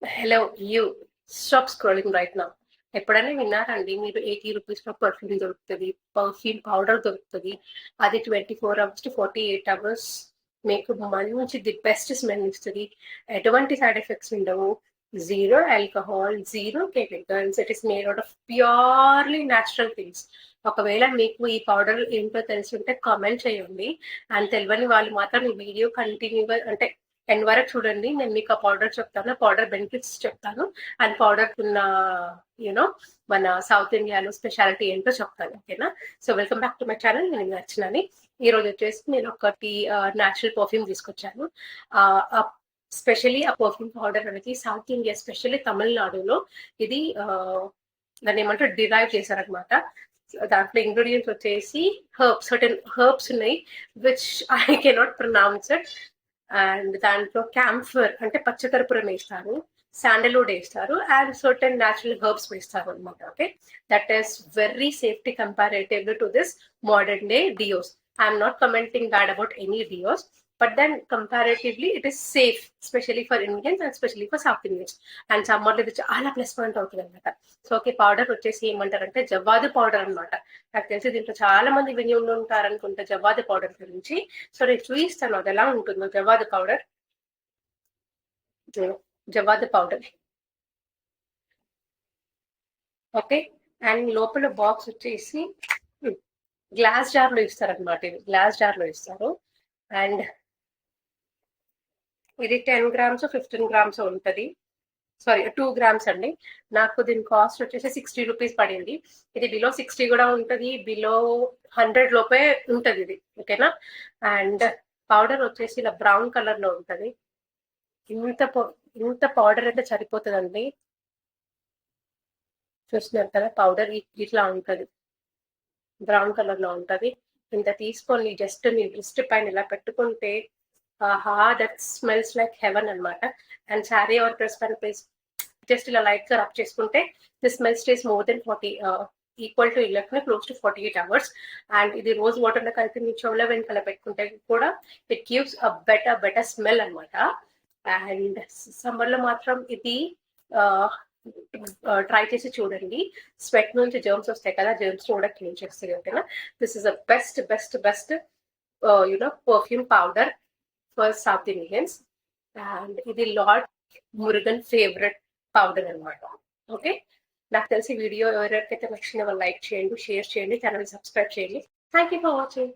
Hello you stop scrolling right now. ఎప్పుడైనా విన్నారండి మీరు 80 రూపీస్లో పర్ఫ్యూమ్ దొరుకుతుంది, పర్ఫ్యూమ్ పౌడర్ దొరుకుతుంది, అది 24 hours to 48 hours మీకు మంచి ది బెస్ట్ స్మెల్ ఇస్తుంది, ఎటువంటి సైడ్ ఎఫెక్ట్స్ ఉండవు, zero alcohol, zero chemicals, it is made out of purely natural things. ఒకవేళ మీకు ఈ పౌడర్ ఏంటో తెలిసి ఉంటే కామెంట్ చేయండి. అండ్ తెలియని వాళ్ళు మాత్రం ఈ వీడియో కంటిన్యూగా అంటే ఎండ్ వరకు చూడండి. నేను మీకు ఆ పౌడర్ చెప్తాను, పౌడర్ బెనిఫిట్స్ చెప్తాను, అండ్ పౌడర్ ఉన్న యూనో మన సౌత్ ఇండియాలో స్పెషాలిటీ ఏంటో చెప్తాను. ఓకేనా? So welcome back to my channel. నేను నచ్చినని ఈ రోజు వచ్చేసి నేను ఒకటి న్యాచురల్ పర్ఫ్యూమ్ తీసుకొచ్చాను. స్పెషలీ ఆ పర్ఫ్యూమ్ పౌడర్ అనేది సౌత్ ఇండియా, స్పెషల్లీ తమిళనాడులో ఇది దాన్ని ఏమంటారు డిరైవ్ చేశారనమాట. దాంట్లో ఇంగ్రీడియంట్స్ వచ్చేసి హర్బ్స్, సర్టెన్ హర్బ్స్ ఉన్నాయి which I cannot pronounce it. And దాంట్లో క్యాంఫర్ అంటే పచ్చకర్పూరం వేస్తారు, శాండల్వుడ్ వేస్తారు, అండ్ సర్టెన్ న్యాచురల్ హర్బ్స్ వేస్తారు అనమాట. Okay, that is very safety comparatively to this modern day deos. I'm not commenting bad about any deos, but then comparatively it is safe, specially for Indians and specially for south Indians. And సమ్మర్లో ఇది చాలా plus point అవుతుంది అనమాట. So okay, powder వచ్చేసి ఏమంటారంటే జవ్వాదు powder అనమాట. నాకు తెలిసి దీంట్లో చాలా మంది విని ఉంటారు అనుకుంటా జవ్వాదు పౌడర్ గురించి. సో నేను చూపిస్తాను అది ఎలా ఉంటుందో. జవ్వాదు పౌడర్, జవ్వాదు పౌడర్. ఓకే, అండ్ లోపల బాక్స్ వచ్చేసి గ్లాస్ జార్ లో ఇస్తారనమాట. ఇది గ్లాస్ జార్ లో ఇస్తారు. అండ్ ఇది 10 grams 15 grams ఉంటుంది. సారీ 2 grams అండి. నాకు దీని కాస్ట్ వచ్చేసి 60 రూపీస్ పడింది. ఇది బిలో 60 కూడా ఉంటుంది, బిలో 100 లోపే ఉంటుంది ఇది. ఓకేనా? అండ్ పౌడర్ వచ్చేసి ఇలా బ్రౌన్ కలర్ లో ఉంటుంది. ఇంత పౌడర్ అయితే సరిపోతుందండి. చూస్తున్నారు కదా, పౌడర్ ఇట్లా ఉంటుంది, బ్రౌన్ కలర్ లో ఉంటుంది. ఇంత తీసుకొని జస్ట్ మీ రిస్ట్ పైన ఇలా పెట్టుకుంటే ఆహా, దట్ స్మెల్స్ లైక్ హెవెన్ అనమాట. అండ్ శారీ ఆర్ డ్రెస్ పైన జస్ట్ ఇలా లైట్ గా రబ్ చేసుకుంటే the smell stays more than 40 equal to 11 close to 48 hours. And ఇది రోజ్ వాటర్ లో కలిపి మీ చెవుల వెనకాల పెట్టుకుంటే కూడా it gives a better smell అనమాట. అండ్ సమ్మర్ లో మాత్రం ఇది ట్రై చేసి చూడండి. స్వెట్ నుంచి జర్మ్స్ వస్తాయి కదా, జర్మ్స్ కూడా క్లీన్ చేస్తుంది. ఓకేనా? This is the best best best perfume powder for south Indians. And ఇది లార్డ్ మురుగన్ ఫేవరెట్ పౌడర్ అనమాట. ఓకే, నాకు తెలిసి వీడియో ఎవరికైతే నచ్చిన వాళ్ళు లైక్ చేయండి, షేర్ చేయండి, ఛానల్ సబ్స్క్రైబ్ చేయండి. Thank you for watching.